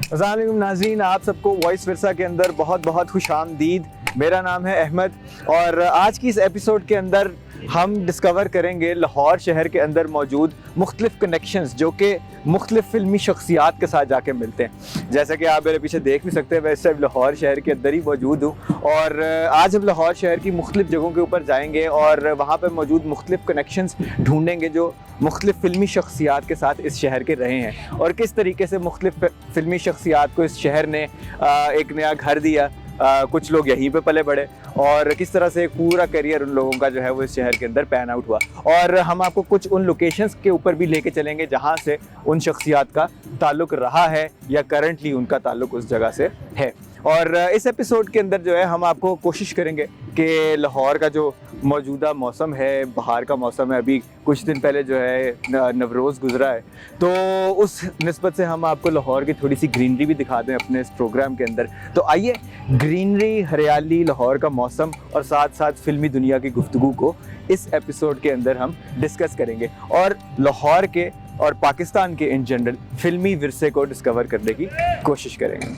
अस्सलाम वालेकुम नाज़रीन, आप सबको वॉइस विरसा के अंदर बहुत बहुत खुश आमदीद। मेरा नाम है अहमद और आज की इस एपिसोड के अंदर हम डिस्कवर करेंगे लाहौर शहर के अंदर मौजूद मुख्तलिफ कनेक्शंस जो कि मुख्तलिफ फ़िल्मी शख्सियात के साथ जाके मिलते हैं। जैसा कि आप मेरे पीछे देख भी सकते हैं, मैं इस टाइम लाहौर शहर के अंदर ही मौजूद हूँ और आज हम लाहौर शहर की मुख्तलिफ जगहों के ऊपर जाएंगे और वहाँ पर मौजूद मुख्तलिफ कनेक्शंस ढूँढेंगे जो मुख्तलिफ फ़िल्मी शख्सियात के साथ इस शहर के रहे हैं और किस तरीके से मुख्तलिफ फ़िल्मी शख्सियात को इस शहर ने एक नया घर दिया। कुछ लोग यहीं पे पले बढ़े और किस तरह से एक पूरा करियर उन लोगों का जो है वो इस शहर के अंदर पैन आउट हुआ। और हम आपको कुछ उन लोकेशंस के ऊपर भी लेके चलेंगे जहाँ से उन शख्सियात का ताल्लुक़ रहा है या करंटली उनका ताल्लुक़ उस जगह से है। और इस एपिसोड के अंदर जो है हम आपको कोशिश करेंगे कि लाहौर का जो मौजूदा मौसम है, बाहर का मौसम है, अभी कुछ दिन पहले जो है नवरोज़ गुजरा है, तो उस निस्बत से हम आपको लाहौर की थोड़ी सी ग्रीनरी भी दिखा दें अपने इस प्रोग्राम के अंदर। तो आइए ग्रीनरी, हरियाली, लाहौर का मौसम और साथ साथ फ़िल्मी दुनिया की गुफ्तगू को इस एपिसोड के अंदर हम डिस्कस करेंगे और लाहौर के और पाकिस्तान के इन जनरल फ़िल्मी विरसे को डिस्कवर करने की कोशिश करेंगे।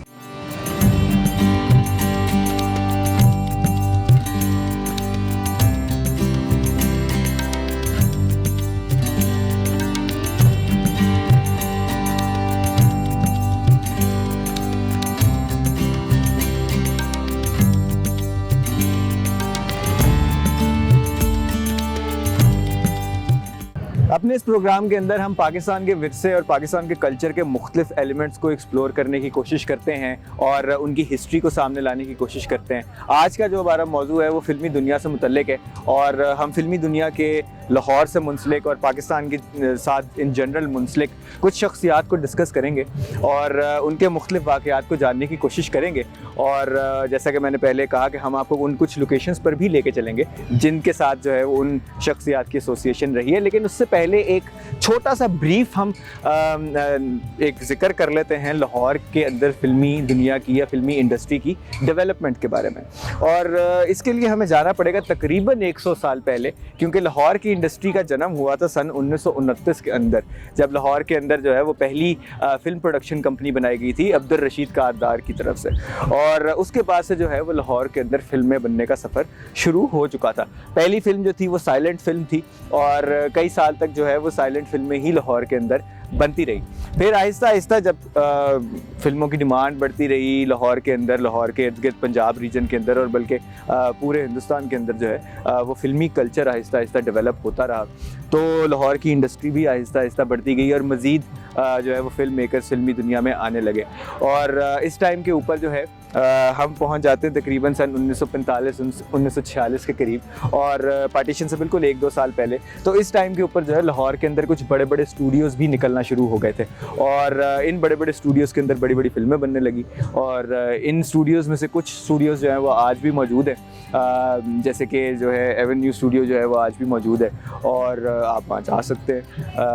अपने इस प्रोग्राम के अंदर हम पाकिस्तान के विरसे और पाकिस्तान के कल्चर के मुख्तलिफ एलिमेंट्स को एक्सप्लोर करने की कोशिश करते हैं और उनकी हिस्ट्री को सामने लाने की कोशिश करते हैं। आज का जो हमारा मौजू है वो फ़िल्मी दुनिया से मुतल्लिक है और हम फ़िल्मी दुनिया के लाहौर से मुंसलिक और पाकिस्तान के साथ इन जनरल मुंसलिक कुछ शख्सियात को डिस्कस करेंगे और उनके मुख्तलिफ वाक़यात को जानने की कोशिश करेंगे। और जैसा कि मैंने पहले कहा कि हम आपको उन कुछ लोकेशंस पर भी लेके चलेंगे जिनके साथ जो है वो उन शख्सियात की एसोसिएशन रही है। लेकिन उससे पहले एक छोटा सा ब्रीफ हम एक ज़िक्र कर लेते हैं लाहौर के अंदर फ़िल्मी दुनिया की या फ़िल्मी इंडस्ट्री की डेवलपमेंट के बारे में। और इसके लिए हमें जाना पड़ेगा तकरीबन 100 साल पहले, क्योंकि लाहौर की इंडस्ट्री का जन्म हुआ था सन 1929 के अंदर, जब लाहौर के अंदर जो है वो पहली फ़िल्म प्रोडक्शन कंपनी बनाई गई थी अब्दुल रशीद कारदार की तरफ से। और उसके बाद से जो है वो लाहौर के अंदर फ़िल्में बनने का सफ़र शुरू हो चुका था। पहली फ़िल्म जो थी वो साइलेंट फ़िल्म थी और कई साल तक जो है वो साइलेंट फिल्में ही लाहौर के अंदर बनती रही। फिर आहिस्ता आहिस्ता जब फ़िल्मों की डिमांड बढ़ती रही लाहौर के अंदर, लाहौर के इर्द गिर्द पंजाब रीजन के अंदर और बल्कि पूरे हिंदुस्तान के अंदर जो है वो फ़िल्मी कल्चर आहिस्ता आहिस्ता डेवलप होता रहा, तो लाहौर की इंडस्ट्री भी आहिस्ता आहिस्ता बढ़ती गई और मज़ीद जो है वो फ़िल्म मेकर्स फ़िल्मी दुनिया में आने लगे। और इस टाइम के ऊपर जो है हम पहुंच जाते हैं तकरीबन सन 1945-1946 के करीब और पार्टीशन से बिल्कुल 1-2 साल पहले। तो इस टाइम के ऊपर जो है लाहौर के अंदर कुछ बड़े बड़े स्टूडियोज़ भी निकलना शुरू हो गए थे और इन बड़े बड़े स्टूडियोज़ के अंदर बड़ी बड़ी फ़िल्में बनने लगी। और इन स्टूडियोज़ में से कुछ स्टूडियोज़ जो हैं वो आज भी मौजूद हैं, जैसे कि जो है एवेन्यू स्टूडियो जो है वो आज भी मौजूद है और आप वहाँ जा सकते हैं,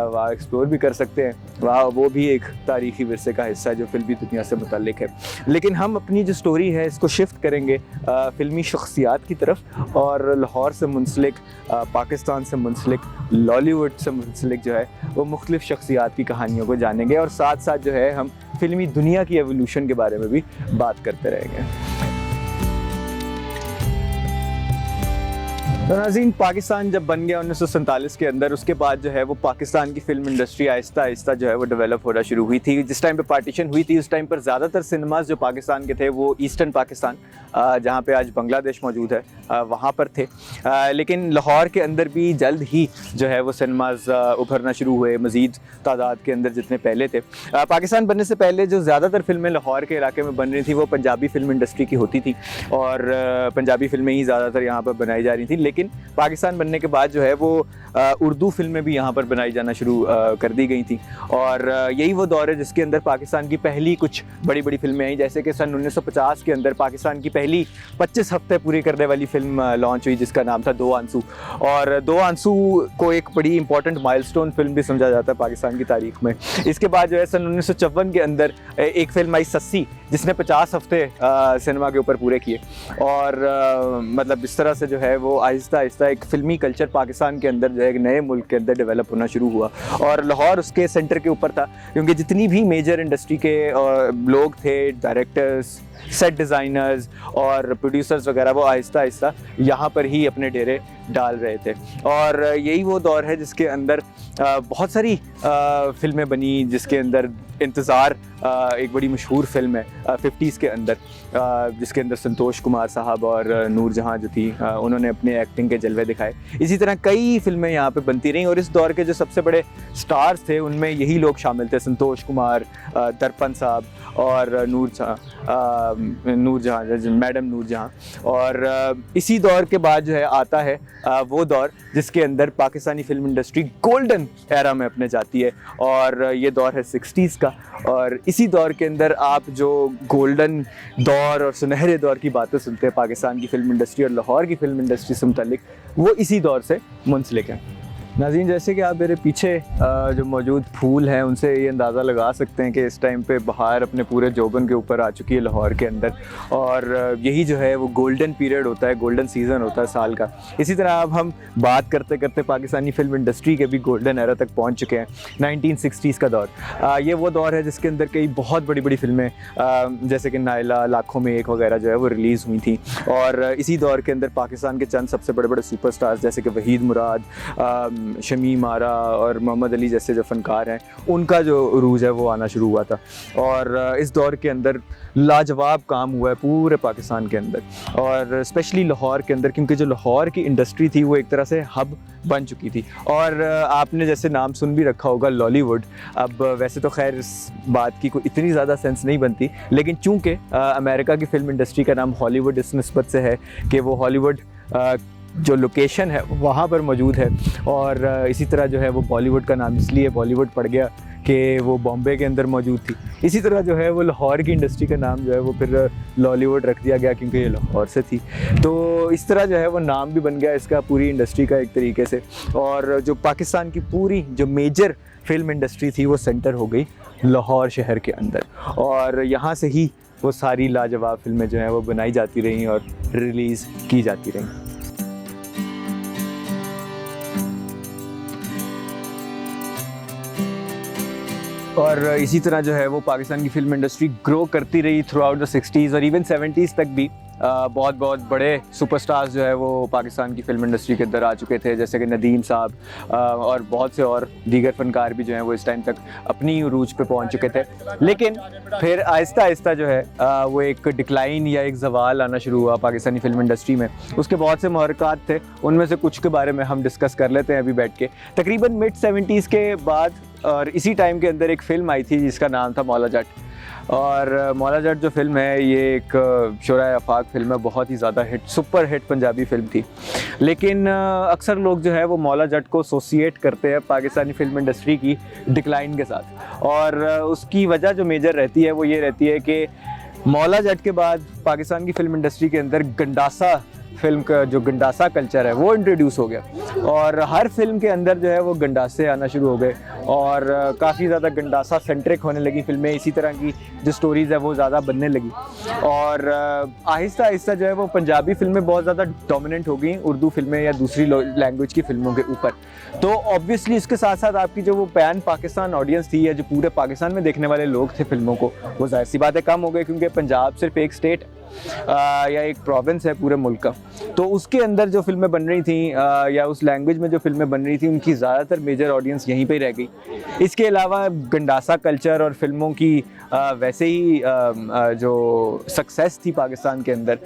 वहाँ एक्सप्लोर भी कर सकते हैं। वहाँ वो भी एक तारीख़ी विरसे का हिस्सा है जो फ़िल्मी दुनिया से मुतल्लिक है। लेकिन हम अपनी जो स्टोरी है इसको शिफ्ट करेंगे फ़िल्मी शख्सियात की तरफ और लाहौर से मुंसलिक, पाकिस्तान से मुंसलिक, लॉलीवुड से मुंसलिक जो है वो मुख्तलिफ शख्सियात की कहानियों को जानेंगे और साथ साथ जो है हम फ़िल्मी दुनिया की एवोल्यूशन के बारे में भी बात करते रहेंगे। तो नाज़रीन, पाकिस्तान जब बन गया 1947 के अंदर, उसके बाद जो है वो पाकिस्तान की फ़िल्म इंडस्ट्री आहिस्ता आहिस्ता जो है वो डेवलप होना शुरू हुई थी। जिस टाइम पे पार्टीशन हुई थी उस टाइम पर ज़्यादातर सिनेमाज़ जो पाकिस्तान के थे वो ईस्टर्न पाकिस्तान, जहाँ पे आज बांग्लादेश मौजूद है, वहाँ पर थे। लेकिन लाहौर के अंदर भी जल्द ही जो है वो सिनेमाज़ उभरना शुरू हुए मज़ीद तादाद के अंदर जितने पहले थे। पाकिस्तान बनने से पहले जो ज़्यादातर फ़िल्में लाहौर के इलाके में बन रही थी वो पंजाबी फ़िल्म इंडस्ट्री की होती थी और पंजाबी फ़िल्में ही ज़्यादातर यहाँ पर बनाई जा रही थी। लेकिन पाकिस्तान बनने के बाद जो है वो उर्दू फिल्में भी यहाँ पर बनाई जाना शुरू कर दी गई थी और यही वो दौर है जिसके अंदर पाकिस्तान की पहली कुछ बड़ी बड़ी फिल्में आई, जैसे कि सन 1950 के अंदर पाकिस्तान की पहली 25 हफ्ते पूरे करने वाली फ़िल्म लॉन्च हुई जिसका नाम था दो आंसू। और दो आंसू को एक बड़ी इंपॉर्टेंट माइलस्टोन फिल्म भी समझा जाता है पाकिस्तान की तारीख में। इसके बाद जो है सन 1954 के अंदर एक फ़िल्म आई सस्सी, जिसने 50 हफ्ते सिनेमा के ऊपर पूरे किए। और मतलब इस तरह से जो है वो आहिस्ता आहिस्ता एक फ़िल्मी कल्चर पाकिस्तान के अंदर जो है एक नए मुल्क के अंदर डेवलप होना शुरू हुआ। और लाहौर उसके सेंटर के ऊपर था, क्योंकि जितनी भी मेजर इंडस्ट्री के लोग थे, डायरेक्टर्स, सेट डिज़ाइनर्स और प्रोड्यूसर्स वगैरह, वो आहिस्ता आहिस्ता यहाँ पर ही अपने डेरे डाल रहे थे। और यही वो दौर है जिसके अंदर बहुत सारी फ़िल्में बनी, जिसके अंदर इंतज़ार एक बड़ी मशहूर फ़िल्म है 50s के अंदर, जिसके अंदर संतोष कुमार साहब और नूरजहां जो थी उन्होंने अपने एक्टिंग के जलवे दिखाए। इसी तरह कई फ़िल्में यहाँ पे बनती रहीं और इस दौर के जो सबसे बड़े स्टार्स थे उनमें यही लोग शामिल थे, संतोष कुमार, दर्पण साहब और नूरजहां मैडम नूरजहां। और इसी दौर के बाद जो है आता है वो दौर जिसके अंदर Pakistani film industry golden era में अपने जाती है, और ये दौर है 60s का। और इसी दौर के अंदर आप जो गोल्डन दौर और सुनहरे दौर की बातें सुनते हैं पाकिस्तान की फ़िल्म इंडस्ट्री और लाहौर की फ़िल्म इंडस्ट्री से मुतालिक, वो इसी दौर से मुंसलिक हैं। नाज़रीन, जैसे कि आप मेरे पीछे जो मौजूद फूल हैं उनसे ये अंदाज़ा लगा सकते हैं कि इस टाइम पे बहार अपने पूरे जोबन के ऊपर आ चुकी है लाहौर के अंदर, और यही जो है वो गोल्डन पीरियड होता है, गोल्डन सीज़न होता है साल का। इसी तरह अब हम बात करते करते पाकिस्तानी फ़िल्म इंडस्ट्री के भी गोल्डन एरा तक पहुँच चुके हैं। 1960s का दौर, ये वो दौर है जिसके अंदर कई बहुत बड़ी बड़ी फ़िल्में जैसे कि नायला, लाखों में एक वगैरह जो है वो रिलीज़ हुई थी। और इसी दौर के अंदर पाकिस्तान के चंद सबसे बड़े बड़े सुपरस्टार्स जैसे कि वहीद मुराद, शमीम आरा और मोहम्मद अली जैसे जो फ़नकार हैं, उनका जो उरूज है वो आना शुरू हुआ था। और इस दौर के अंदर लाजवाब काम हुआ है पूरे पाकिस्तान के अंदर, और स्पेशली लाहौर के अंदर, क्योंकि जो लाहौर की इंडस्ट्री थी वो एक तरह से हब बन चुकी थी। और आपने जैसे नाम सुन भी रखा होगा लॉलीवुड। अब वैसे तो खैर इस बात की कोई इतनी ज़्यादा सेंस नहीं बनती, लेकिन चूँकि अमेरिका की फ़िल्म इंडस्ट्री का नाम हॉलीवुड इस निस्बत से है कि वो हॉलीवुड जो लोकेशन है वहाँ पर मौजूद है। और इसी तरह जो है वो बॉलीवुड का नाम इसलिए बॉलीवुड पड़ गया कि वो बॉम्बे के अंदर मौजूद थी। इसी तरह जो है वो लाहौर की इंडस्ट्री का नाम जो है वो फिर लॉलीवुड रख दिया गया, क्योंकि ये लाहौर से थी। तो इस तरह जो है वो नाम भी बन गया इसका पूरी इंडस्ट्री का एक तरीके से। और जो पाकिस्तान की पूरी जो मेजर फिल्म इंडस्ट्री थी वो सेंटर हो गई लाहौर शहर के अंदर, और यहाँ से ही वो सारी लाजवाब फिल्में जो हैं वो बनाई जाती रहीं और रिलीज़ की जाती रहीं। और इसी तरह जो है वो पाकिस्तान की फ़िल्म इंडस्ट्री ग्रो करती रही थ्रू आउट द 60s और इवन 70s तक भी। बहुत बहुत बड़े सुपरस्टार्स जो है वो पाकिस्तान की फ़िल्म इंडस्ट्री के अंदर आ चुके थे, जैसे कि नदीम साहब और बहुत से और दीगर फ़नकार भी जो हैं वो इस टाइम तक अपनी उरूज पे पहुंच चुके थे। लेकिन फिर आहिस्ता आहिस्ता जो है वो एक डिक्लाइन या एक ज़वाल आना शुरू हुआ पाकिस्तानी फ़िल्म इंडस्ट्री में। उसके बहुत से महरक़ात थे, उनमें से कुछ के बारे में हम डिस्कस कर लेते हैं अभी बैठ के। तकरीबन मिड 70s के बाद और इसी टाइम के अंदर एक फ़िल्म आई थी जिसका नाम था मौला जट। और मौला जट जो फ़िल्म है ये एक शोराए आफाक फ़िल्म है, बहुत ही ज़्यादा hit, super hit Punjabi film थी। लेकिन अक्सर लोग जो है वो मौला जट को एसोसिएट करते हैं पाकिस्तानी फ़िल्म इंडस्ट्री की डिक्लाइन के साथ। और उसकी वजह जो मेजर रहती है वो ये रहती है कि मौला जट के बाद पाकिस्तान की फ़िल्म इंडस्ट्री के अंदर गंडासा फ़िल्म का जो गंडासा कल्चर है वो इंट्रोड्यूस हो गया, और हर फिल्म के अंदर जो है वो गंडासे आना शुरू हो गए और काफ़ी ज़्यादा गंडासा सेंट्रिक होने लगी फिल्में। इसी तरह की जो स्टोरीज़ है वो ज़्यादा बनने लगी, और आहिस्ता आहिस्ता जो है वो पंजाबी फिल्में बहुत ज़्यादा डोमिनेंट हो गई उर्दू फिल्में या दूसरी लैंग्वेज की फ़िल्मों के ऊपर। तो ऑब्वियसली इसके साथ साथ आपकी जो वो पैन पाकिस्तान ऑडियंस थी या जो पूरे पाकिस्तान में देखने वाले लोग थे फिल्मों को, वो ज़ाहिर सी बात है कम हो गए, क्योंकि पंजाब सिर्फ एक स्टेट या एक प्रोविंस है पूरे मुल्क का। तो उसके अंदर जो फिल्में बन रही थी या उस लैंग्वेज में जो फिल्में बन रही थी उनकी ज़्यादातर मेजर ऑडियंस यहीं पे ही रह गई। इसके अलावा गंडासा कल्चर और फिल्मों की वैसे ही जो सक्सेस थी पाकिस्तान के अंदर,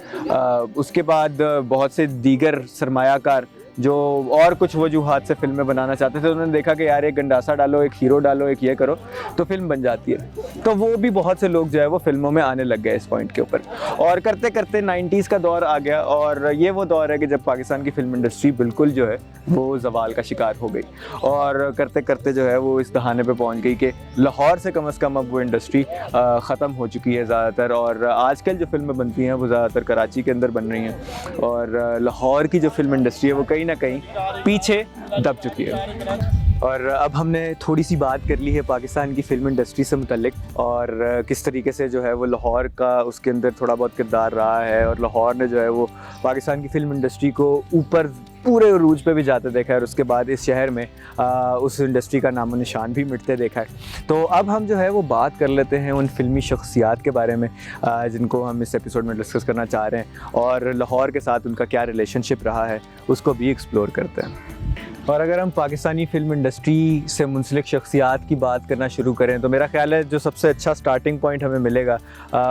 उसके बाद बहुत से दीगर सरमायाकार जो और कुछ वजूहात से फिल्में बनाना चाहते थे, उन्होंने देखा कि यार एक गंडासा डालो, एक हीरो डालो, एक ये करो तो फिल्म बन जाती है। तो वो भी बहुत से लोग जो है वो फिल्मों में आने लग गए इस पॉइंट के ऊपर, और करते करते 90s का दौर आ गया। और ये वो दौर है कि जब पाकिस्तान की फिल्म इंडस्ट्री बिल्कुल जो है वो ज़वाल का शिकार हो गई, और करते करते जो है वो इस दहाने पे पहुंच गई कि लाहौर से कम अब वो इंडस्ट्री ख़त्म हो चुकी है ज़्यादातर, और आजकल जो फिल्में बनती हैं वो ज़्यादातर कराची के अंदर बन रही हैं, और लाहौर की जो फिल्म इंडस्ट्री है वो कहीं ना कहीं पीछे दब चुकी है। और अब हमने थोड़ी सी बात कर ली है पाकिस्तान की फ़िल्म इंडस्ट्री से मुतल्लिक, और किस तरीके से जो है वो लाहौर का उसके अंदर थोड़ा बहुत किरदार रहा है, और लाहौर ने जो है वो पाकिस्तान की फ़िल्म इंडस्ट्री को ऊपर पूरे अरूज पे भी जाते देखा है, और उसके बाद इस शहर में उस इंडस्ट्री का नामो निशान भी मिटते देखा है। तो अब हम जो है वो बात कर लेते हैं उन फ़िल्मी शख्सियात के बारे में जिनको हम इस एपिसोड में डिस्कस करना चाह रहे हैं, और लाहौर के साथ उनका क्या रिलेशनशिप रहा है उसको भी एक्सप्लोर करते हैं। और अगर हम पाकिस्तानी फ़िल्म इंडस्ट्री से मुंसलिक शख्सियात की बात करना शुरू करें तो मेरा ख़्याल है जो सबसे अच्छा स्टार्टिंग पॉइंट हमें मिलेगा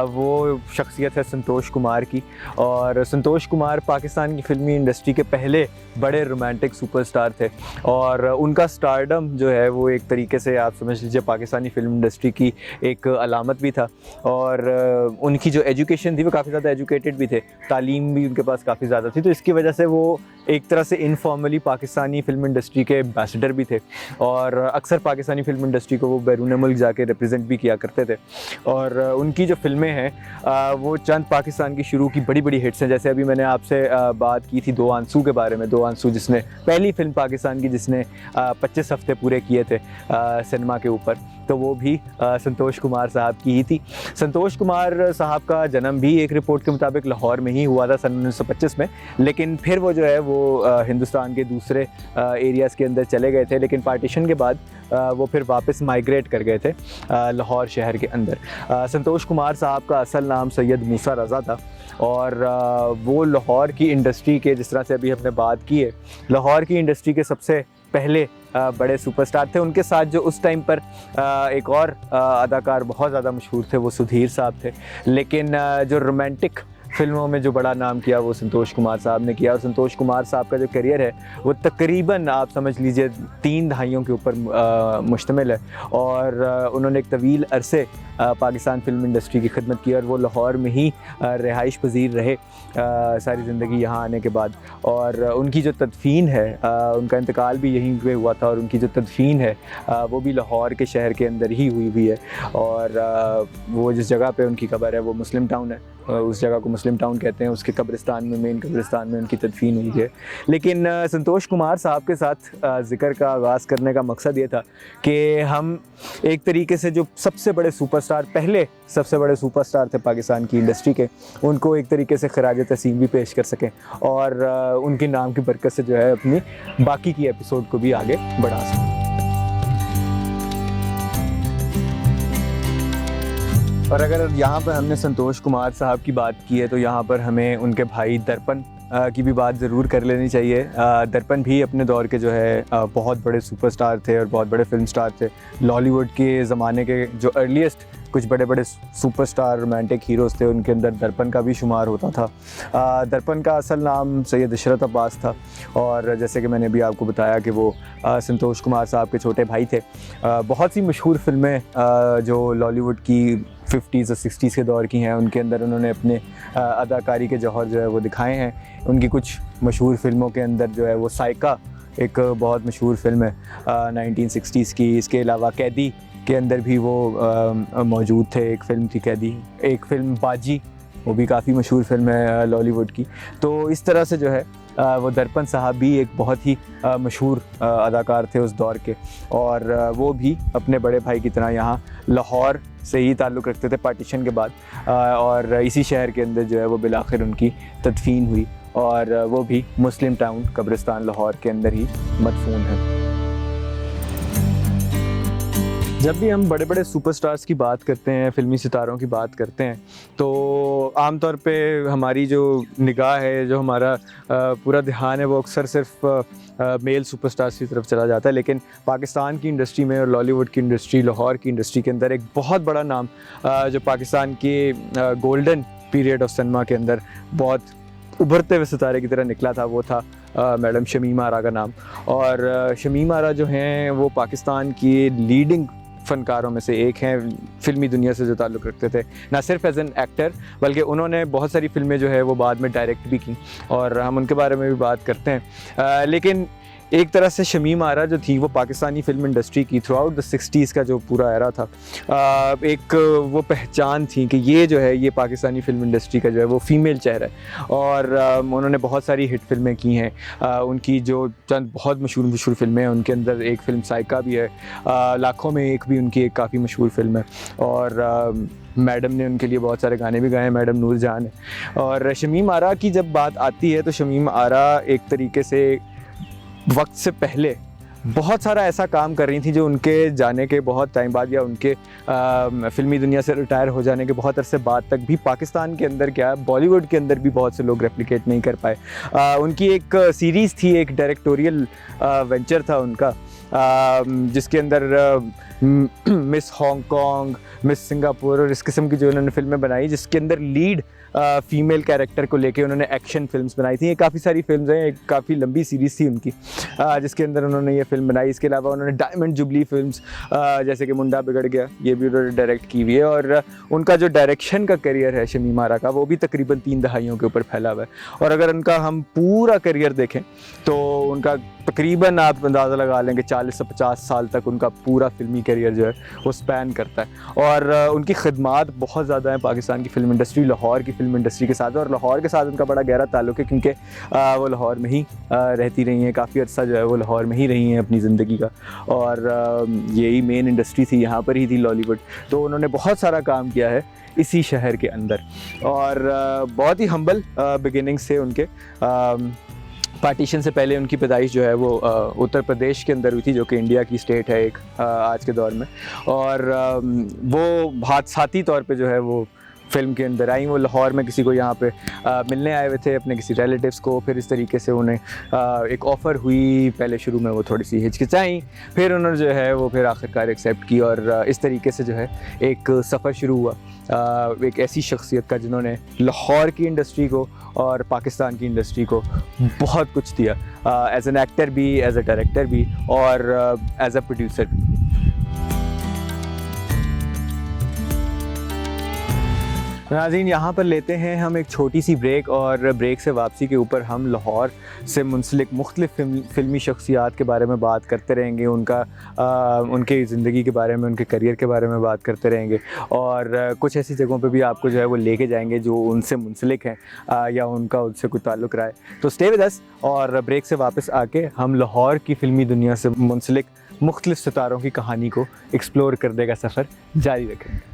वो शख्सियत है संतोष कुमार की। और संतोष कुमार पाकिस्तान की फ़िल्मी इंडस्ट्री के पहले बड़े रोमांटिक सुपरस्टार थे, और उनका स्टारडम जो है वो एक तरीके से आप समझ लीजिए पाकिस्तानी फ़िल्म इंडस्ट्री की एक अलामत भी था। और उनकी जो एजुकेशन थी वो काफ़ी ज़्यादा एजुकेटेड भी थे, तालीम भी उनके पास काफ़ी ज़्यादा थी, तो इसकी वजह से वो एक तरह से इनफॉर्मली पाकिस्तानी फ़िल्म इंडस्ट्री के एम्बेसडर भी थे, और अक्सर पाकिस्तानी फ़िल्म इंडस्ट्री को वो बैरून मुल्क जाके रिप्रेजेंट भी किया करते थे। और उनकी जो फ़िल्में हैं वो चंद पाकिस्तान की शुरू की बड़ी बड़ी हिट्स हैं। जैसे अभी मैंने आपसे बात की थी दो आंसू के बारे में, दो आंसू जिसने पहली फ़िल्म पाकिस्तान की जिसने 25 हफ्ते पूरे किए थे सिनेमा के ऊपर, तो वो भी संतोष कुमार साहब की ही थी। संतोष कुमार साहब का जन्म भी एक रिपोर्ट के मुताबिक लाहौर में ही हुआ था सन 1925 में, लेकिन फिर वो जो है वो हिंदुस्तान के दूसरे एरियाज़ के अंदर चले गए थे, लेकिन पार्टीशन के बाद वो फिर वापस माइग्रेट कर गए थे लाहौर शहर के अंदर। संतोश कुमार साहब का असल नाम सैयद मूसा रज़ा था, और वो लाहौर की इंडस्ट्री के, जिस तरह से अभी हमने बात की है, लाहौर की इंडस्ट्री के सबसे पहले बड़े सुपरस्टार थे। उनके साथ जो उस टाइम पर एक और अदाकार बहुत ज़्यादा मशहूर थे वो सुधीर साहब थे, लेकिन जो रोमांटिक फ़िल्मों में जो बड़ा नाम किया वो संतोष कुमार साहब ने किया। और संतोष कुमार साहब का जो करियर है वो तकरीबन आप समझ लीजिए 3 दहाइयों के ऊपर मुश्तमिल है, और उन्होंने एक तवील अरसे पाकिस्तान फ़िल्म इंडस्ट्री की खिदमत की, और वो लाहौर में ही रिहाइश पजीर रहे सारी ज़िंदगी यहाँ आने के बाद। और उनकी जो तदफीन है, उनका इंतकाल भी यहीं पे हुआ था, और उनकी जो तदफीन है वो भी लाहौर के शहर के अंदर ही हुई है। और वो जिस जगह पे उनकी कब्र है वो मुस्लिम टाउन है, उस जगह को मुस्लिम टाउन कहते हैं, उसके कब्रिस्तान में, मेन कब्रिस्तान में उनकी तदफीन हुई है। लेकिन संतोष कुमार साहब के साथ ज़िक्र का आगाज़ करने का मकसद ये था कि हम एक तरीके से जो सबसे बड़े सुपरस्टार, पहले सबसे बड़े सुपरस्टार थे पाकिस्तान की इंडस्ट्री के, उनको एक तरीके से खराज तस्लीम भी पेश कर सकें, और उनके नाम की बरकत से जो है अपनी बाकी की एपिसोड को भी आगे बढ़ा सकें। और अगर यहाँ पर हमने संतोष कुमार साहब की बात की है तो यहाँ पर हमें उनके भाई दर्पण की भी बात ज़रूर कर लेनी चाहिए। दर्पण भी अपने दौर के जो है बहुत बड़े सुपरस्टार थे और बहुत बड़े फिल्म स्टार थे। लॉलीवुड के ज़माने के जो अर्लीस्ट कुछ बड़े बड़े सुपरस्टार रोमांटिक हीरोज़ थे उनके अंदर दर्पण का भी शुमार होता था। दर्पण का असल नाम सैयद इशरत अब्बास था, और जैसे कि मैंने अभी आपको बताया कि वो संतोष कुमार साहब के छोटे भाई थे। बहुत सी मशहूर फ़िल्में जो लॉलीवुड की 50s और 60s के दौर की हैं उनके अंदर उन्होंने अपने अदाकारी के जौहर जो है वो दिखाए हैं। उनकी कुछ मशहूर फ़िल्मों के अंदर जो है वो साइका एक बहुत मशहूर फ़िल्म है 1960s की। इसके अलावा कैदी के अंदर भी वो मौजूद थे, एक फ़िल्म थी कैदी। एक फ़िल्म बाजी, वो भी काफ़ी मशहूर फ़िल्म है लॉलीवुड की। तो इस तरह से जो है वो दर्पण साहब भी एक बहुत ही मशहूर अदाकार थे उस दौर के, और वो भी अपने बड़े भाई की तरह यहाँ लाहौर से ही ताल्लुक़ रखते थे पार्टीशन के बाद, और इसी शहर के अंदर जो है वो बिलाखिर उनकी तदफीन हुई, और वो भी मुस्लिम टाउन कब्रिस्तान लाहौर के अंदर ही मदफून है। जब भी हम बड़े बड़े सुपरस्टार्स की बात करते हैं, फ़िल्मी सितारों की बात करते हैं, तो आमतौर पे हमारी जो निगाह है, जो हमारा पूरा ध्यान है वो अक्सर सिर्फ मेल सुपरस्टार्स की तरफ चला जाता है। लेकिन पाकिस्तान की इंडस्ट्री में और लॉलीवुड की इंडस्ट्री, लाहौर की इंडस्ट्री के अंदर एक बहुत बड़ा नाम जो पाकिस्तान के गोल्डन पीरियड ऑफ सिनेमा के अंदर बहुत उभरते हुए सितारे की तरह निकला था, वो था मैडम शमीम आरा का नाम। और शमीम आरा जो हैं वो पाकिस्तान की लीडिंग फ़नकारों में से एक हैं, फ़िल्मी दुनिया से जो ताल्लुक़ रखते थे, ना सिर्फ एज एन एक्टर बल्कि उन्होंने बहुत सारी फ़िल्में जो है वो बाद में डायरेक्ट भी की, और हम उनके बारे में भी बात करते हैं। लेकिन एक तरह से शमीम आरा जो थी वो पाकिस्तानी फ़िल्म इंडस्ट्री की थ्रू आउट द 60s का जो पूरा एरा था, एक वो पहचान थी कि ये जो है ये पाकिस्तानी फ़िल्म इंडस्ट्री का जो है वो फ़ीमेल चेहरा है। और उन्होंने बहुत सारी हिट फ़िल्में की हैं। उनकी जो चंद बहुत मशहूर फ़िल्में हैं उनके अंदर एक फ़िल्म साइका भी है, लाखों में एक भी उनकी एक काफ़ी मशहूर फ़िल्म है। और मैडम ने उनके लिए बहुत सारे गाने भी गाए हैं, मैडम नूर जहां ने। और शमीम आरा की जब बात आती है तो शमीम आरा एक तरीके से वक्त से पहले बहुत सारा ऐसा काम कर रही थी जो उनके जाने के बहुत टाइम बाद या उनके फ़िल्मी दुनिया से रिटायर हो जाने के बहुत अरसे बाद तक भी पाकिस्तान के अंदर क्या बॉलीवुड के अंदर भी बहुत से लोग रेप्लिकेट नहीं कर पाए। उनकी एक सीरीज़ थी, एक डायरेक्टोरियल वेंचर था उनका, जिसके अंदर मिस हांगकॉन्ग, मिस सिंगापुर और इस किस्म की जो उन्होंने फ़िल्में बनाई, जिसके अंदर लीड फ़ीमेल कैरेक्टर को लेके उन्होंने एक्शन फ़िल्म्स बनाई थी। ये काफ़ी सारी फ़िल्म्स हैं, एक काफ़ी लंबी सीरीज़ थी उनकी, जिसके अंदर उन्होंने ये फ़िल्म बनाई। इसके अलावा उन्होंने डायमंड जुबली फ़िल्म्स जैसे कि मुंडा बिगड़ गया, ये भी उन्होंने डायरेक्ट की हुई है। और उनका जो डायरेक्शन का करियर है शमीम आरा का, वो भी तकरीबन 3 दहाइयों के ऊपर फैला हुआ है। और अगर उनका हम पूरा करियर देखें तो उनका तकरीबन आप अंदाज़ा लगा लेंगे 40 से 50 साल तक उनका पूरा फ़िल्मी करियर जो है वो स्पैन करता है। और उनकी खिदमात बहुत ज़्यादा हैं पाकिस्तान की फ़िल्म इंडस्ट्री, लाहौर की फ़िल्म इंडस्ट्री के साथ। और लाहौर के साथ उनका बड़ा गहरा ताल्लुक़ है क्योंकि वो लाहौर में ही रहती रही हैं, काफ़ी अर्सा जो है वो लाहौर में ही रही हैं अपनी ज़िंदगी का। और यही मेन इंडस्ट्री थी, यहाँ पर ही थी लॉलीवुड। तो उन्होंने बहुत सारा काम किया है इसी शहर के अंदर। और बहुत ही हम्बल बिगिनिंग्स थे उनके। पार्टीशन से पहले उनकी पैदाइश जो है वो उत्तर प्रदेश के अंदर हुई थी, जो कि इंडिया की स्टेट है एक आज के दौर में। और वो हादसाती तौर पे जो है वो फ़िल्म के अंदर आई। वो लाहौर में किसी को यहाँ पे मिलने आए हुए थे, अपने किसी रिलेटिव्स को। फिर इस तरीके से उन्हें एक ऑफ़र हुई। पहले शुरू में वो थोड़ी सी हिचकिचाई, फिर उन्होंने जो है वो फिर आखिरकार एक्सेप्ट की। और इस तरीके से जो है एक सफ़र शुरू हुआ एक ऐसी शख्सियत का जिन्होंने लाहौर की इंडस्ट्री को और पाकिस्तान की इंडस्ट्री को बहुत कुछ दिया, एज एन एक्टर भी, एज अ डायरेक्टर भी, और एज अ प्रोड्यूसर भी। नाज़रीन, यहाँ पर लेते हैं हम एक छोटी सी ब्रेक, और ब्रेक से वापसी के ऊपर हम लाहौर से मुंसलिक मुख्तलिफ फ़िल्मी शख्सियात के बारे में बात करते रहेंगे, उनके ज़िंदगी के बारे में, उनके करियर के बारे में बात करते रहेंगे। और कुछ ऐसी जगहों पे भी आपको जो है वो लेके जाएंगे जो उनसे मुंसलिक हैं या उनका उनसे कोई ताल्लुक़ रहा है। तो स्टे विद अस, और ब्रेक से वापस आके हम लाहौर की फ़िल्मी दुनिया से मुंसलिक मुख्तलिफ सितारों की कहानी को एक्सप्लोर करने का सफ़र जारी रखेंगे।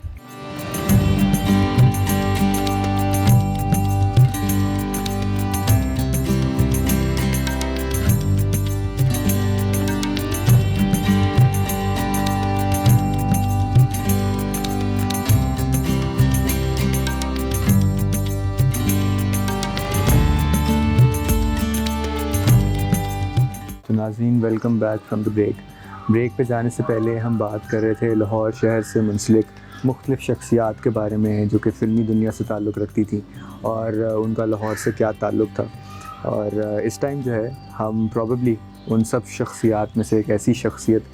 नाज़रीन, welcome back from the break. Break पे जाने से पहले हम बात कर रहे थे लाहौर शहर से मुंसलिक मुख्तलिफ शख्सियात के बारे में जो कि फ़िल्मी दुनिया से ताल्लुक़ रखती थी और उनका लाहौर से क्या ताल्लुक़ था। और इस टाइम जो है हम प्रॉबेबली उन सब शख्सियात में से एक ऐसी शख्सियत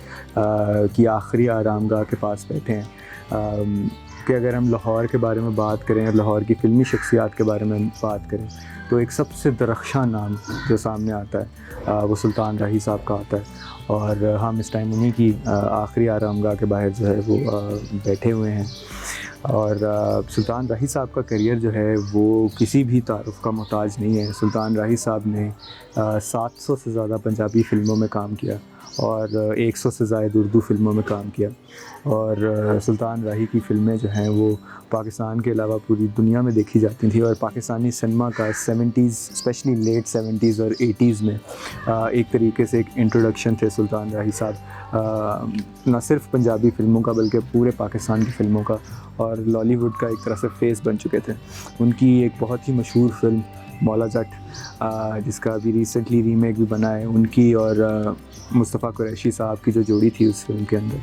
की आखिरी आरामगाह के पास बैठे हैं कि अगर हम लाहौर के बारे में बात करें, लाहौर की फ़िल्मी शख्सियात के बारे में बात करें, तो एक सबसे दरख्शां नाम जो सामने आता है वो सुल्तान राही साहब का आता है। और हम इस टाइम उन्हीं की आखिरी आरामगाह के बाहर जो है वो बैठे हुए हैं। और सुल्तान राही साहब का करियर जो है वो किसी भी तारुफ़ का मोहताज नहीं है। सुल्तान राही साहब ने 700 से ज़्यादा पंजाबी फ़िल्मों में काम किया और 100 से ज़ायद उर्दू फ़िल्मों में काम किया। और सुल्तान राही की फ़िल्में जो हैं वो पाकिस्तान के अलावा पूरी दुनिया में देखी जाती थी। और पाकिस्तानी सिनेमा का 70s, स्पेशली लेट 70s और 80s में एक तरीके से एक इंट्रोडक्शन थे सुल्तान राही साहब, न सिर्फ पंजाबी फ़िल्मों का बल्कि पूरे पाकिस्तान की फ़िल्मों का और लॉलीवुड का एक तरह से फेस बन चुके थे। उनकी एक बहुत ही मशहूर फ़िल्म मौला जट, जिसका अभी रिसेंटली रीमेक भी बना है, उनकी और मुस्तफ़ा कुरैशी साहब की जो जोड़ी थी उस फिल्म के अंदर,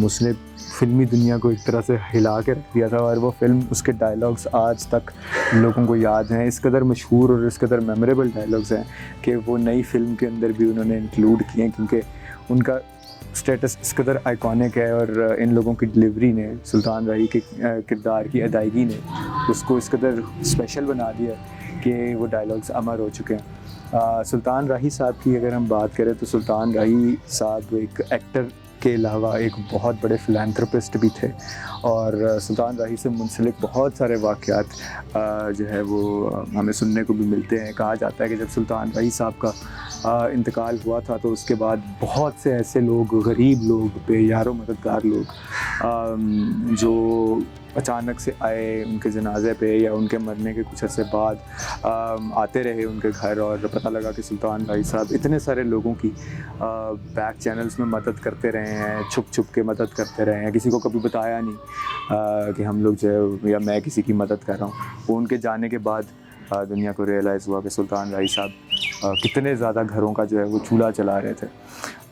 उसने फ़िल्मी दुनिया को एक तरह से हिला के रख दिया था। और वो फ़िल्म, उसके डायलॉग्स आज तक लोगों को याद हैं। इस कदर मशहूर और इस कदर मेमोरेबल डायलॉग्स हैं कि वो नई फ़िल्म के अंदर भी उन्होंने इंक्लूड किए हैं, क्योंकि उनका स्टेटस इस कदर आइकॉनिक है और इन लोगों की डिलीवरी ने, सुल्तान राही के किरदार की अदायगी ने उसको इस कदर स्पेशल बना दिया कि वो डायलॉग्स अमर हो चुके हैं। सुल्तान राही साहब की अगर हम बात करें तो सुल्तान राही साहब एक एक्टर के अलावा एक बहुत बड़े फिलैंथ्रोपिस्ट भी थे, और सुल्तान राही से मुंसलिक बहुत सारे वाक़यात जो है वो हमें सुनने को भी मिलते हैं। कहा जाता है कि जब सुल्तान राही साहब का इंतकाल हुआ था तो उसके बाद बहुत से ऐसे लोग, गरीब लोग, बेयारो मददगार लोग जो अचानक से आए उनके जनाजे पे या उनके मरने के कुछ अर्से बाद आते रहे उनके घर, और पता लगा कि सुल्तान राही साहब इतने सारे लोगों की बैक चैनल्स में मदद करते रहे हैं, छुप छुप के मदद करते रहे हैं, किसी को कभी बताया नहीं कि हम लोग जो है या मैं किसी की मदद कर रहा हूँ। वो उनके जाने के बाद दुनिया को रियलाइज़ हुआ कि सुल्तान राही साहब कितने ज़्यादा घरों का जो है वो चूल्हा चला रहे थे,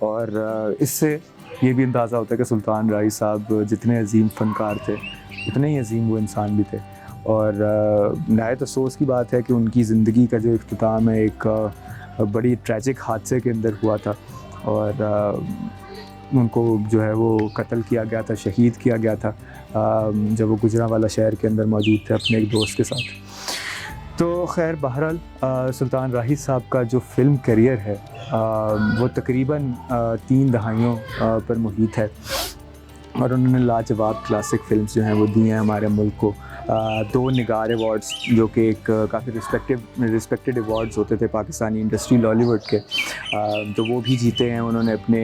और इससे ये भी अंदाज़ा होता है कि सुल्तान राही साहब जितने अजीम फ़नकार थे उतने ही अजीम वो इंसान भी थे। और नहायत अफसोस की बात है कि उनकी ज़िंदगी का जो इख्तिताम है एक बड़ी ट्रैजिक हादसे के अंदर हुआ था, और उनको जो है वो कत्ल किया गया था, शहीद किया गया था जब वो गुजरांवाला शहर के अंदर मौजूद थे अपने एक दोस्त के साथ। तो खैर बहरहाल सुल्तान राही साहब का जो फ़िल्म करियर है वो तकरीबन 3 दहाइयों पर मुहित है, और उन्होंने लाजवाब क्लासिक फ़िल्म्स जो हैं वो दी हैं हमारे मुल्क को। 2 निगार अवार्ड्स जो कि एक काफ़ी रिस्पेक्टेड अवार्ड्स होते थे पाकिस्तानी इंडस्ट्री लॉलीवुड के, तो वो भी जीते हैं उन्होंने अपने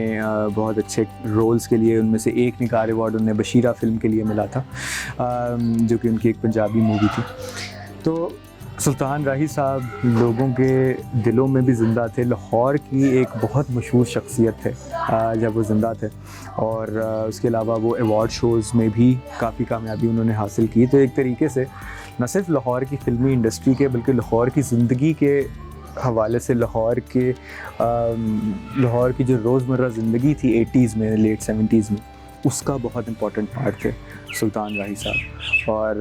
बहुत अच्छे रोल्स के लिए। उनमें से एक निगार अवार्ड उन्हें बशीरा फ़िल्म के लिए मिला था जो कि उनकी एक पंजाबी मूवी थी। तो सुल्तान राही साहब लोगों के दिलों में भी ज़िंदा थे। लाहौर की एक बहुत मशहूर शख्सियत थे जब वो ज़िंदा थे, और उसके अलावा वो अवार्ड शोज़ में भी काफ़ी कामयाबी उन्होंने हासिल की। तो एक तरीके से न सिर्फ लाहौर की फ़िल्मी इंडस्ट्री के बल्कि लाहौर की ज़िंदगी के हवाले से लाहौर की जो रोज़मर्रा ज़िंदगी थी 80s में, लेट 70s में, उसका बहुत इम्पोर्टेंट पार्ट थे सुल्तान राही साहब। और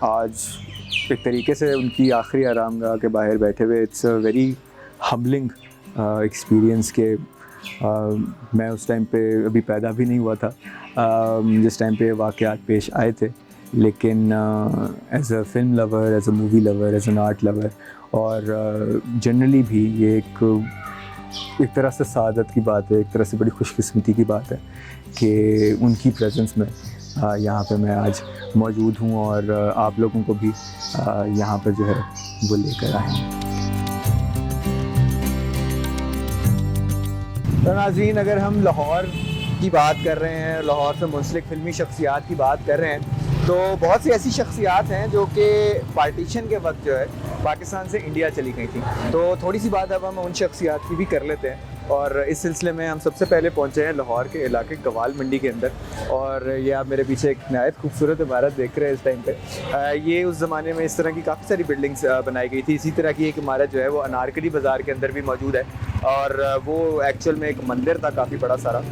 आज एक तरीके से उनकी आखिरी आरामगाह के बाहर बैठे हुए it's a very humbling experience के मैं उस टाइम पे अभी पैदा भी नहीं हुआ था जिस टाइम पे वाक़यात पेश आए थे, लेकिन as a film lover, as a movie lover, as an art lover, और जनरली भी ये एक तरह से सादत की बात है, एक तरह से बड़ी खुशकिस्मती की बात है कि उनकी प्रेजेंस में यहाँ पे मैं आज मौजूद हूँ, और आप लोगों को भी यहाँ पर जो है वो लेकर आए हैं। तो नाज़रीन, अगर हम लाहौर की बात कर रहे हैं, लाहौर से मुंसलिक फ़िल्मी शख्सियात की बात कर रहे हैं, तो बहुत सी ऐसी शख्सियात हैं जो कि पार्टीशन के वक्त जो है पाकिस्तान से इंडिया चली गई थी। तो थोड़ी सी बात अब हम उन शख्सियात की भी कर लेते हैं, और इस सिलसिले में हम सबसे पहले पहुंचे हैं लाहौर के इलाके गवाल मंडी के अंदर। और ये आप मेरे पीछे एक नहायत खूबसूरत इमारत देख रहे हैं इस टाइम पे। ये उस ज़माने में इस तरह की काफ़ी सारी बिल्डिंग्स बनाई गई थी। इसी तरह की एक इमारत जो है वो अनारकली बाज़ार के अंदर भी मौजूद है, और वो एक्चुअल में एक मंदिर था काफ़ी बड़ा सारा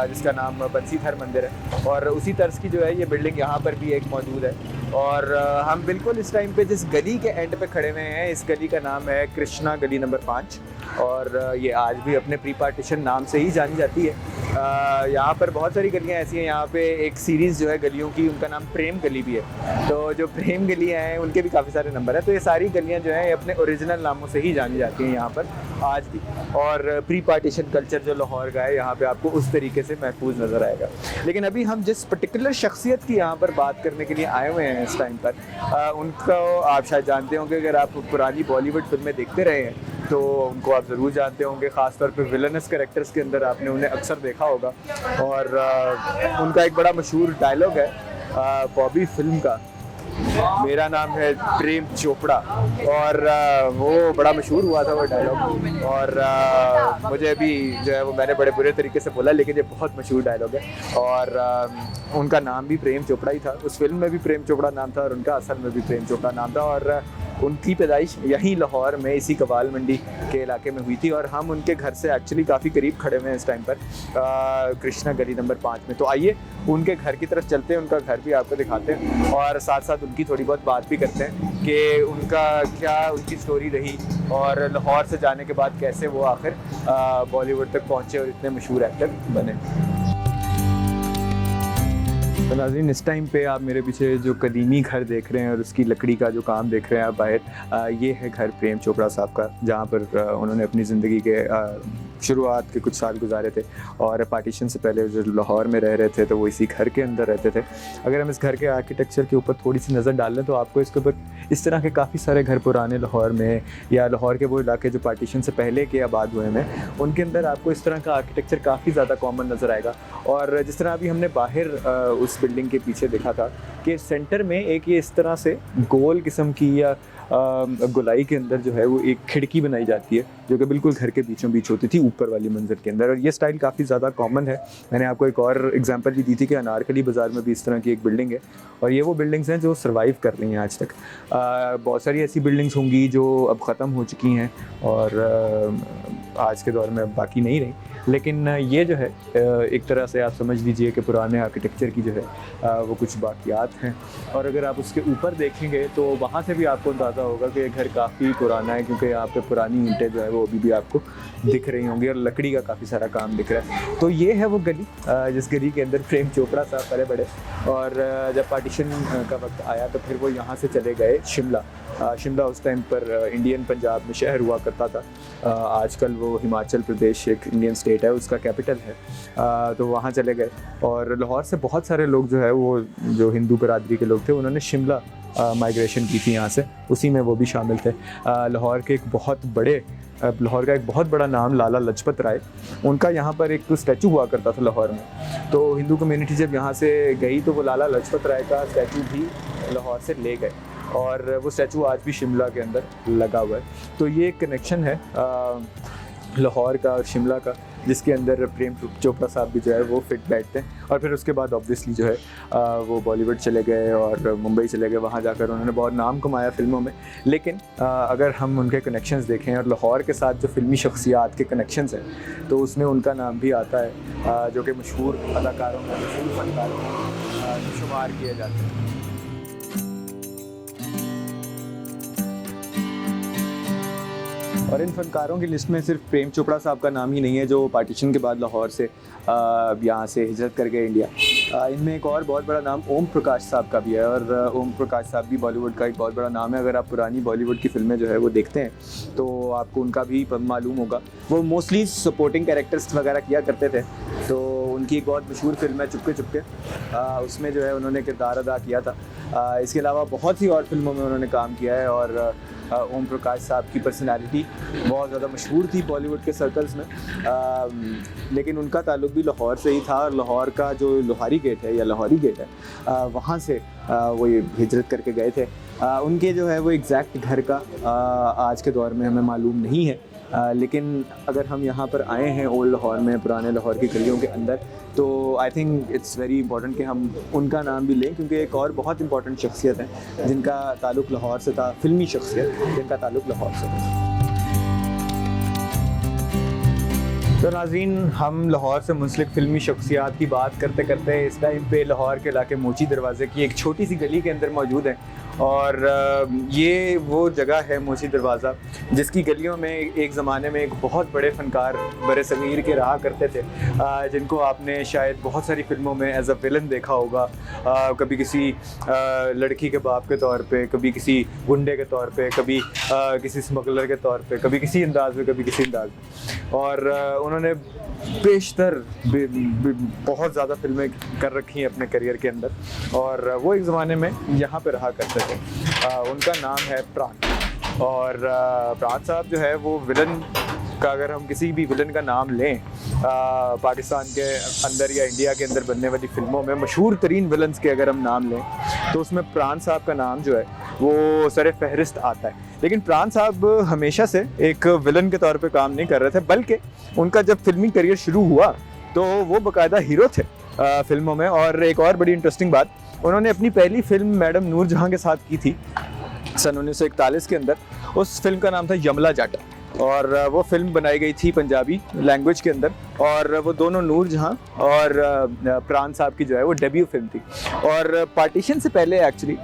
जिसका नाम बंसीधर मंदिर है, और उसी तर्ज की जो है ये बिल्डिंग यहाँ पर भी एक मौजूद है। और हम बिल्कुल इस टाइम पे जिस गली के एंड पे खड़े हुए हैं, इस गली का नाम है कृष्णा गली नंबर 5, और ये आज भी अपने प्री पार्टीशन नाम से ही जानी जाती है। यहाँ पर बहुत सारी गलियाँ ऐसी हैं, यहाँ पे एक सीरीज़ जो है गलियों की, उनका नाम प्रेम गली भी है। तो जो प्रेम गलियाँ हैं उनके भी काफ़ी सारे नंबर हैं। तो ये सारी गलियाँ जो हैं अपने ओरिजिनल नामों से ही जानी जाती हैं यहाँ पर आज भी, और प्री पार्टीशन कल्चर जो लाहौर का है यहाँ पे आपको उस तरीके से महफूज नज़र आएगा। लेकिन अभी हम जिस पर्टिकुलर शख्सियत की यहाँ पर बात करने के लिए आए हुए हैं इस टाइम पर, उनको आप शायद जानते होंगे, अगर आप पुरानी बॉलीवुड फिल्में देखते रहे हैं तो उनको आप ज़रूर जानते होंगे। ख़ासतौर पे विलनस कैरेक्टर्स के अंदर आपने उन्हें अक्सर देखा होगा, और उनका एक बड़ा मशहूर डायलॉग है बॉबी फिल्म का, मेरा नाम है प्रेम चोपड़ा, और वो बड़ा मशहूर हुआ था वो डायलॉग। और मुझे अभी जो है वो मैंने बड़े बुरे तरीके से बोला, लेकिन ये बहुत मशहूर डायलॉग है। और उनका नाम भी प्रेम चोपड़ा ही था, उस फिल्म में भी प्रेम चोपड़ा नाम था और उनका असल में भी प्रेम चोपड़ा नाम था। और उनकी पैदाइश यहीं लाहौर में इसी कवाल मंडी के इलाके में हुई थी, और हम उनके घर से एक्चुअली काफ़ी करीब खड़े हुए हैं इस टाइम पर कृष्णा गली नंबर 5 में। तो आइए उनके घर की तरफ चलते हैं, उनका घर भी आपको दिखाते हैं, और साथ साथ उनकी थोड़ी बहुत बात भी करते हैं कि उनकी स्टोरी रही, और लाहौर से जाने के बाद कैसे वो आखिर बॉलीवुड तक पहुँचे और इतने मशहूर एक्टर बने। तो नाज़रीन, इस टाइम पे आप मेरे पीछे जो कदीमी घर देख रहे हैं और उसकी लकड़ी का जो काम देख रहे हैं आप बाहर, ये है घर प्रेम चोपड़ा साहब का, जहाँ पर उन्होंने अपनी ज़िंदगी के शुरुआत के कुछ साल गुजारे थे। और पार्टीशन से पहले जो लाहौर में रह रहे थे तो वो इसी घर के अंदर रहते थे। अगर हम इस घर के आर्किटेक्चर के ऊपर थोड़ी सी नज़र डाल लें तो आपको इसके ऊपर इस तरह के काफ़ी सारे घर पुराने लाहौर में या लाहौर के वो इलाके जो पार्टीशन से पहले के आबाद हुए हैं उनके अंदर आपको इस तरह का आर्किटेक्चर काफ़ी ज़्यादा कॉमन नज़र आएगा। और जिस तरह अभी हमने बाहर उस बिल्डिंग के पीछे देखा था कि सेंटर में एक ये इस तरह से गोल किस्म की या गोलाई के अंदर जो है वो एक खिड़की बनाई जाती है जो कि बिल्कुल घर के बीचों बीच होती थी ऊपर वाली मंजिल के अंदर। और ये स्टाइल काफ़ी ज़्यादा कॉमन है। मैंने आपको एक और एग्जांपल भी दी थी कि अनारकली बाज़ार में भी इस तरह की एक बिल्डिंग है और ये वो बिल्डिंग्स हैं जो सर्वाइव कर रही हैं आज तक। बहुत सारी ऐसी बिल्डिंग्स होंगी जो अब ख़त्म हो चुकी हैं और आज के दौर में अब बाकी नहीं रही, लेकिन ये जो है एक तरह से आप समझ लीजिए कि पुराने आर्किटेक्चर की जो है वो कुछ बाकियात हैं। और अगर आप उसके ऊपर देखेंगे तो वहाँ से भी आपको अंदाज़ा होगा कि घर काफ़ी पुराना है, क्योंकि यहाँ पे पुरानी ईंटें जो है वो अभी भी आपको दिख रही होंगी और लकड़ी का काफ़ी सारा काम दिख रहा है। तो ये है वो गली जिस गली के अंदर प्रेम चोपड़ा साहब पले बड़े। और जब पार्टीशन का वक्त आया तो फिर वो यहाँ से चले गए शिमला। शिमला उस टाइम पर इंडियन पंजाब में शहर हुआ करता था। आजकल वो हिमाचल प्रदेश एक इंडियन स्टेट है, उसका कैपिटल है। तो वहाँ चले गए और लाहौर से बहुत सारे लोग जो है वो जो हिंदू बरादरी के लोग थे उन्होंने शिमला माइग्रेशन की थी यहाँ से, उसी में वो भी शामिल थे। लाहौर का एक बहुत बड़ा नाम लाला लाजपत राय, उनका यहाँ पर एक स्टैचू हुआ करता था लाहौर में। तो हिंदू कम्युनिटी जब यहाँ से गई तो वो लाला लाजपत राय का स्टैचू भी लाहौर से ले गए और वो स्टैचू आज भी शिमला के अंदर लगा हुआ है। तो ये एक कनेक्शन है लाहौर का और शिमला का, जिसके अंदर प्रेम चोपड़ा साहब भी जो है वो फिट बैठते हैं। और फिर उसके बाद ऑब्वियसली जो है वो बॉलीवुड चले गए और मुंबई चले गए, वहाँ जाकर उन्होंने बहुत नाम कमाया फ़िल्मों में। लेकिन अगर हम उनके कनेक्शंस देखें और लाहौर के साथ जो फ़िल्मी शख्सियात के कनेक्शंस हैं तो उसमें उनका नाम भी आता है, जो कि मशहूर अदाकारों में, मशहूर फनकारों में शुमार किए जाते हैं। और इन फनकारों की लिस्ट में सिर्फ प्रेम चोपड़ा साहब का नाम ही नहीं है जो पार्टीशन के बाद लाहौर से यहाँ से हिजरत कर गए इंडिया। इनमें एक और बहुत बड़ा नाम ओम प्रकाश साहब का भी है। और ओम प्रकाश साहब भी बॉलीवुड का एक बहुत बड़ा नाम है। अगर आप पुरानी बॉलीवुड की फ़िल्में जो है वो देखते हैं तो आपको उनका भी मालूम होगा। वो मोस्टली सपोर्टिंग कैरेक्टर्स वगैरह किया करते थे। तो उनकी एक बहुत मशहूर फिल्म है चुपके चुपके, उसमें जो है उन्होंने किरदार अदा किया था। इसके अलावा बहुत सी और फिल्मों में उन्होंने काम किया है। और ओम प्रकाश साहब की पर्सनालिटी बहुत ज़्यादा मशहूर थी बॉलीवुड के सर्कल्स में, लेकिन उनका ताल्लुक भी लाहौर से ही था। और लाहौर का जो लोहारी गेट है या लाहौरी गेट है, वहाँ से वो ये हिजरत करके गए थे। उनके जो है वो एग्जैक्ट घर का आज के दौर में हमें मालूम नहीं है, लेकिन अगर हम यहाँ पर आए हैं ओल्ड लाहौर में, पुराने लाहौर की गलियों के अंदर, तो I think it's very important कि हम उनका नाम भी लें, क्योंकि एक और बहुत इंपॉर्टेंट शख्सियत है जिनका ताल्लुक़ लाहौर से था, फिल्मी शख्सियत जिनका ताल्लुक़ लाहौर से था। तो नाज़रीन, हम लाहौर से मुंसलिक फ़िल्मी शख्सियात की बात करते करते इस टाइम पे लाहौर के इलाके मोची दरवाज़े की एक छोटी सी गली के अंदर मौजूद हैं। और ये वो जगह है मोची दरवाज़ा जिसकी गलियों में एक ज़माने में एक बहुत बड़े फ़नकार बरसगीर के रहा करते थे, जिनको आपने शायद बहुत सारी फ़िल्मों में एज अ विलन देखा होगा। कभी किसी लड़की के बाप के तौर पे, कभी किसी गुंडे के तौर पे, कभी किसी स्मगलर के तौर पे, कभी किसी अंदाज में, कभी किसी अंदाज में। और उन्होंने बेशतर बहुत ज़्यादा फिल्में कर रखी हैं अपने करियर के अंदर। और वो एक ज़माने में यहाँ पे रहा करते थे। उनका नाम है प्राण। और प्राण साहब जो है वो विलन का, अगर हम किसी भी विलन का नाम लें पाकिस्तान के अंदर या इंडिया के अंदर बनने वाली फ़िल्मों में मशहूर तरीन विलन्स के अगर हम नाम लें तो उसमें प्राण साहब का नाम जो है वो सर फहरिस्त आता है। लेकिन प्राण साहब हमेशा से एक विलन के तौर पे काम नहीं कर रहे थे, बल्कि उनका जब फिल्मी करियर शुरू हुआ तो वो बाकायदा हीरो थे फिल्मों में। और एक और बड़ी इंटरेस्टिंग बात, उन्होंने अपनी पहली फिल्म मैडम नूरजहां के साथ की थी सन 1941 के अंदर। उस फिल्म का नाम था यमला जाटा और वो फिल्म बनाई गई थी पंजाबी लैंग्वेज के अंदर। और वो दोनों नूर जहां और प्राण साहब की जो है वो डेब्यू फिल्म थी। और पार्टीशन से पहले एक्चुअली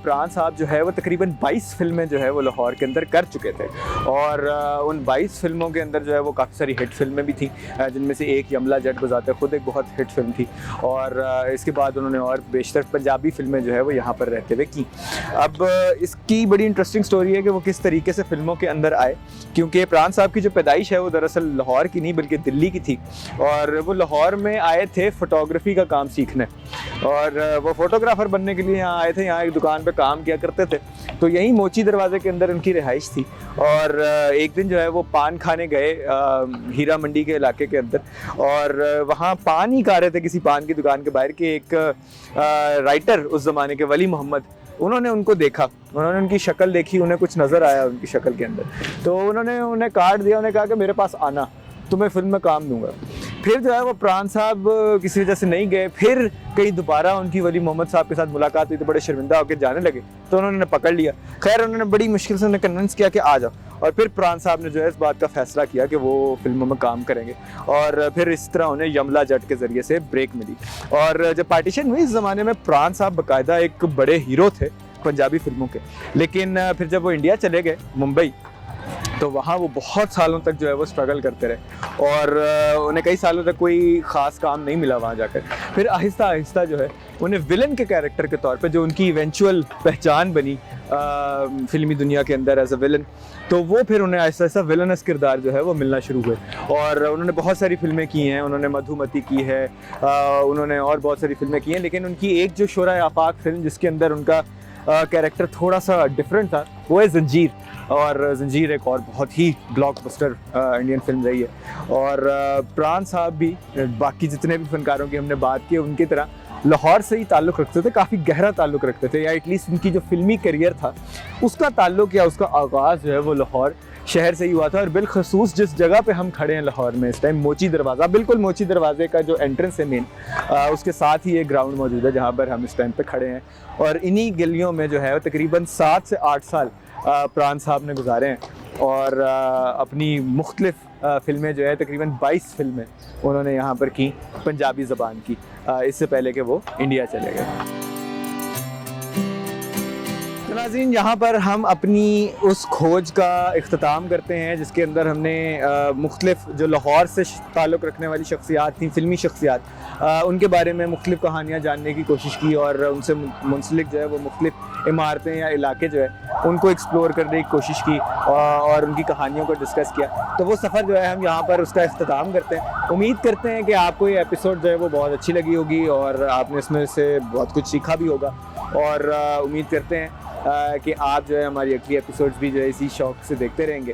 प्राण साहब जो है वो तकरीबन 22 फिल्में जो है वो लाहौर के अंदर कर चुके थे। और उन 22 फिल्मों के अंदर जो है वो काफ़ी सारी हिट फिल्में भी थी, जिनमें से एक यमला जट बजाते खुद एक बहुत हिट फिल्म थी। और इसके बाद उन्होंने और बेशतर पंजाबी फिल्में जो है वो यहाँ पर रहते हुए की। अब इसकी बड़ी इंटरेस्टिंग स्टोरी है कि वो किस तरीके से फिल्मों के अंदर आए, क्योंकि प्राण साहब की जो पैदाइश है वो दरअसल लाहौर की नहीं बल्कि दिल्ली की थी। और वो लाहौर में आए थे फ़ोटोग्राफी का काम सीखने, और वो फोटोग्राफर बनने के लिए यहाँ आए थे। यहाँ एक दुकान पे काम किया करते थे, तो यहीं मोची दरवाजे के अंदर उनकी रिहाइश थी। और एक दिन जो है वो पान खाने गए हीरा मंडी के इलाके के अंदर, और वहाँ पान ही खा रहे थे किसी पान की दुकान के बाहर के एक राइटर उस ज़माने के वली मोहम्मद, उन्होंने उनको देखा, उन्होंने उनकी शक्ल देखी, उन्हें कुछ नज़र आया उनकी शक्ल के अंदर, तो उन्होंने उन्हें कार्ड दिया, उन्हें कहा कि मेरे पास आना, तुम्हें फिल्म में काम दूंगा। फिर जो है वो प्राण साहब किसी वजह से नहीं गए, फिर कहीं दोबारा उनकी वली मोहम्मद साहब के साथ मुलाकात हुई तो बड़े शर्मिंदा होकर जाने लगे, तो उन्होंने पकड़ लिया। खैर उन्होंने बड़ी मुश्किल से उन्हें कन्विंस किया कि आ जाओ, और फिर प्राण साहब ने जो है इस बात का फैसला किया कि वो फिल्मों में काम करेंगे, और फिर इस तरह उन्हें यमला जट के ज़रिए से ब्रेक मिली। और जब पार्टीशन हुई इस ज़माने में प्राण साहब बाकायदा एक बड़े हीरो थे पंजाबी फिल्मों के, लेकिन फिर जब वो इंडिया चले गए मुंबई, तो वहाँ वो बहुत सालों तक जो है वो स्ट्रगल करते रहे, और उन्हें कई सालों तक कोई ख़ास काम नहीं मिला वहाँ जाकर। फिर आहिस्ता आहिस्ता जो है उन्हें विलन के कैरेक्टर के तौर पे जो उनकी इवेंचुअल पहचान बनी फिल्मी दुनिया के अंदर एज अ विलन, तो वो फिर उन्हें ऐसा ऐसा विलनस किरदार जो है वो मिलना शुरू हुए। और उन्होंने बहुत सारी फिल्में की हैं, उन्होंने मधुमती की है, उन्होंने और बहुत सारी फिल्में की हैं, लेकिन उनकी एक जो शोरा आफाक फिल्म जिसके अंदर उनका कैरेक्टर थोड़ा सा डिफरेंट था वो है जंजीर। और जंजीर एक और बहुत ही ब्लॉकबस्टर इंडियन फिल्म रही है। और प्राण साहब भी बाकी जितने भी फनकारों की हमने बात की उनकी तरह लाहौर से ही ताल्लुक़ रखते थे, काफ़ी गहरा ताल्लुक़ रखते थे, या एटलीस्ट उनकी जो फिल्मी करियर था उसका ताल्लुक़ या उसका आगाज़ जो है वो लाहौर शहर से ही हुआ था। और बिलखसूस जिस जगह पे हम खड़े हैं लाहौर में इस टाइम, मोची दरवाज़ा, बिल्कुल मोची दरवाजे का जो एंट्रेंस है मेन, उसके साथ ही एक ग्राउंड मौजूद है जहाँ पर हम इस टाइम पे खड़े हैं। और इन्हीं गलियों में जो है तकरीबन 7 से 8 साल प्राण साहब ने गुजारे हैं, और अपनी मुख्तलिफ फ़िल्में जो है तकरीबन 22 फिल्में उन्होंने यहाँ पर की पंजाबी ज़बान की, इससे पहले कि वो इंडिया चले गए। नाज़रीन, यहाँ पर हम अपनी उस खोज का इख्तिताम करते हैं जिसके अंदर हमने मुख्तलिफ जो लाहौर से ताल्लुक़ रखने वाली शख्सियात थी, फ़िल्मी शख्सियात, उनके बारे में मुख्तलिफ कहानियाँ जानने की कोशिश की, और उनसे मुंसलिक जो है वो मुख्तलिफ इमारतें या इलाके जो है उनको एक्सप्लोर करने की कोशिश की, और उनकी कहानियों को डिस्कस किया। तो वो सफ़र जो है हम यहाँ पर उसका इख्तिताम करते हैं। उम्मीद करते हैं कि आपको ये एपिसोड जो है वो बहुत अच्छी लगी होगी, और आपने इसमें से बहुत कुछ सीखा भी होगा। और उम्मीद करते हैं कि आप जो है हमारी अगली एपिसोड्स भी जो है इसी शौक़ से देखते रहेंगे।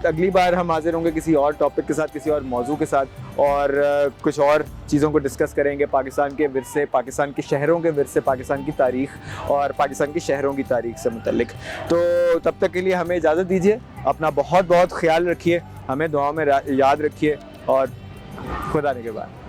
अगली बार हम हाजिर होंगे किसी और टॉपिक के साथ, किसी और मौजू के साथ, और कुछ और चीज़ों को डिस्कस करेंगे, पाकिस्तान के विरसे, पाकिस्तान के शहरों के विरसे, पाकिस्तान की तारीख़ और पाकिस्तान के शहरों की तारीख़ से मुतल्लिक। तो तब तक के लिए हमें इजाज़त दीजिए, अपना बहुत बहुत ख्याल रखिए, हमें दुआ में याद रखिए, और खुदा ने के बाद।